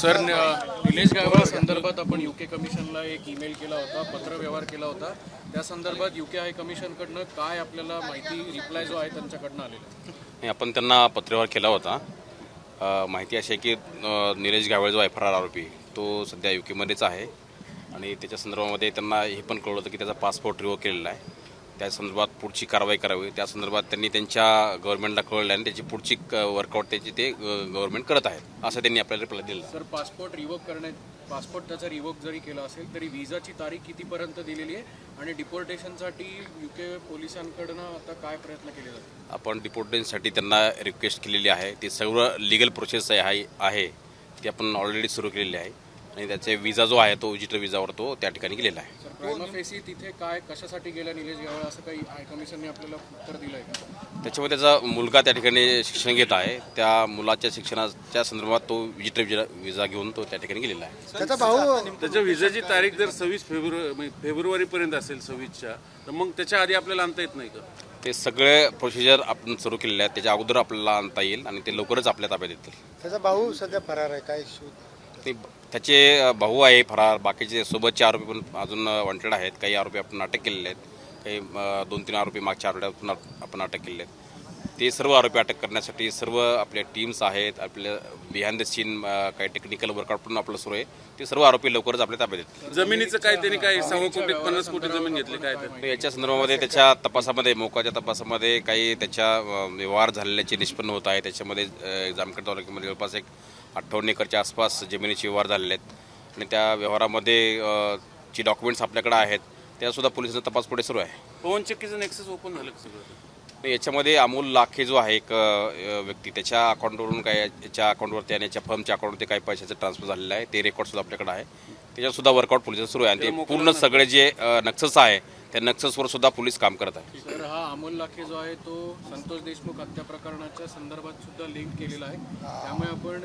Sir, Nilesh Gaikwad संदर्भात आपण UK कमिशनला एक ईमेल केला होता, पत्रव्यवहार केला होता. त्या संदर्भात यूके हाय कमिशनकडनं काय आपल्याला माहिती, रिप्लाय जो आहे त्यांच्याकडनं आलेला नाही, आपण त्यांना पत्रव्यवहार केला होता. माहिती अशी आहे की निलेश गायकवाड जो आहे फरार आरोपी तो सध्या यूकेमध्येच आहे आणि त्याच्या संदर्भामध्ये त्यांना हे पण कळलं होतं की त्याचा पासपोर्ट रिवोक केलेला आहे. त्या संदर्भात पुढची कारवाई करावी, त्या संदर्भात त्यांनी त्यांच्या गव्हर्नमेंटला कळलं आणि त्याची पुढची वर्कआउट त्याची ते गव्हर्नमेंट करत आहेत असं त्यांनी आपल्याला रिप्लाय दिला. सर, पासपोर्ट त्याचा रिवोक जरी केला असेल तरी विजाची तारीख कितीपर्यंत दिलेली आहे आणि डिपोर्टेशनसाठी यूके पोलिसांकडनं आता काय प्रयत्न केले जातात? आपण डिपोर्टेशनसाठी त्यांना रिक्वेस्ट केलेली आहे. ती सर्व लिगल प्रोसेस आहे ती आपण ऑलरेडी सुरू केलेली आहे आणि त्याचे विजा जो आहे तो विजिटर विजावर तो त्या ठिकाणी गेलेला आहे. सर, प्रायमा फेसी तिथे काय कशासाठी गेला निलेश गायकवाड असं काही हाय कमिशनने आपल्याला उत्तर दिलं आहे का? त्याच्यामध्ये त्याचा मुलगा त्या ठिकाणी शिक्षण घेत आहे. त्या मुलाच्या शिक्षणाच्या संदर्भात तो विजिटर विजा घेऊन तो त्या ठिकाणी गेलेला आहे. त्याचा भाऊ त्याच्या विजेची तारीख जर 26 फेब्रुवारीपर्यंत असेल 26च्या, तर मग त्याच्या आधी आपल्याला आणता येत नाही का? ते सगळे प्रोसिजर आपण सुरू केलेले आहेत. त्याच्या अगोदर आपल्याला आणता येईल आणि ते लवकरच आपल्या ताब्यात येतील. त्याचा भाऊ सध्या फरार आहे, काय ते त्याचे भाऊ आहे फरार, बाकीचे सोबतचे आरोपी पण अजून वॉन्टेड आहेत. काही आरोपी आपण अटक केलेले आहेत, काही 2-3 आरोपी मागच्या आठवड्यात आपण अटक केलेले आहेत. ते सर्व आरोपी अटक करण्यासाठी सर्व आपल्या टीम्स आहेत. आपल्या बिहाइंड द सीन काही टेक्निकल वर्कआउट पण आपलं सुरू आहे. ते सर्व आरोपी लवकरच आपल्या ताब्यात येतील. जमिनीचं काय त्यांनी काय 6 कोटी 50 कोटी जमीन घेतली काय तर? याच्या संदर्भामध्ये त्याच्या तपासामध्ये मोकाच्या तपासामध्ये काही त्याच्या व्यवहार झालेल्याचे निष्पन्न होत आहे. त्याच्यामध्ये जामखेड तालुक्यामध्ये जवळपास एक 58 एकरच्या आसपास जमिनीचे व्यवहार झालेले आहेत आणि त्या व्यवहारामध्ये जी डॉक्युमेंट्स आपल्याकडे आहेत त्यासुद्धा पोलिसांचा तपास पुढे सुरू आहे. पवन चक्कीचं नेक्सस ओपन झालं सगळं? याच्यामध्ये अमोल लाखे जो आहे एक व्यक्ती, त्याच्या अकाउंटवरून काय याच्या अकाउंटवरती आणि याच्या फर्मच्या अकाउंटवरती काही पैशाचं ट्रान्सफर झालेलं आहे. ते रेकॉर्डसुद्धा आपल्याकडे आहे. त्याच्यातसुद्धा वर्कआउट पोलिसांचं सुरू आहे आणि ते पूर्ण सगळे जे नक्सल्स आहे त्या नक्सल्सवर सुद्धा पोलीस काम करत आहे. सर, हा अमोल लाखे जो आहे तो संतोष देशमुख हत्या प्रकरणाच्या संदर्भात सुद्धा लिंक केलेला आहे. त्यामुळे आपण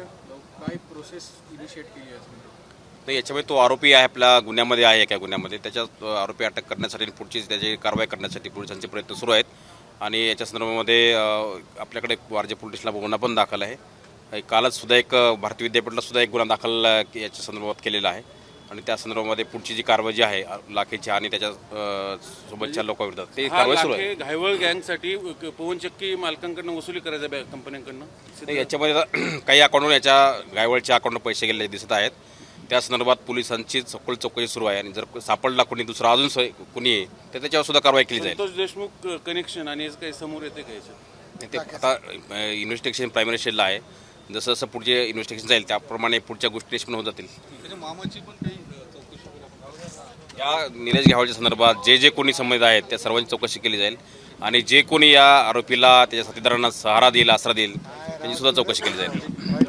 काय प्रोसेस इनिशिएट केली आहे? तर याच्यामध्ये तो आरोपी आहे, आपल्या गुन्ह्यामध्ये आहे. एका गुन्ह्यामध्ये त्याच्या आरोपी अटक करण्यासाठी पुढची त्याची कारवाई करण्यासाठी पोलिसांचे प्रयत्न सुरू आहेत आणि याच्या संदर्भामध्ये आपल्याकडे वारजे पोलीस स्टेशनला गुन्हा पण दाखल आहे. कालच सुद्धा एक भारतीय विद्यापीठाला सुद्धा एक गुन्हा दाखल याच्या संदर्भात केलेला आहे आणि त्या संदर्भामध्ये पुढची जी कारवाई जी आहे लाखेची आणि त्याच्या सोबतच्या लोकांविरोधात ते कारवाई सुरू आहे. घायवळ गँगसाठी पवन चक्की मालकांकडनं वसुली करायचं कंपन्यांकडनं? याच्यामध्ये काही अकाउंटवर याच्या गायवळच्या अकाउंटवर पैसे गेलेले दिसत आहेत. त्या संदर्भात पोलिसांची सखोल चौकशी सुरू आहे आणि जर सापडला कोणी दुसरा अजून कोणी तर त्याच्यावर सुद्धा कारवाई केली जाईल. संतोष देशमुख कनेक्शन आणि काही समोर येते काय? ते आता इन्व्हेस्टिगेशन प्रायमरी स्टेजला आहे. जसं जसं पुढचे इन्व्हेस्टिगेशन जाईल त्याप्रमाणे पुढच्या गोष्टी निष्पन्न होत जातील. या निलेश गायकवाडच्या संदर्भात जे कोणी संबंधित आहेत त्या सर्वांची चौकशी केली जाईल आणि जे कोणी या आरोपीला त्याच्या साथीदारांना सहारा देईल, आसरा देईल त्यांची सुद्धा चौकशी केली जाईल.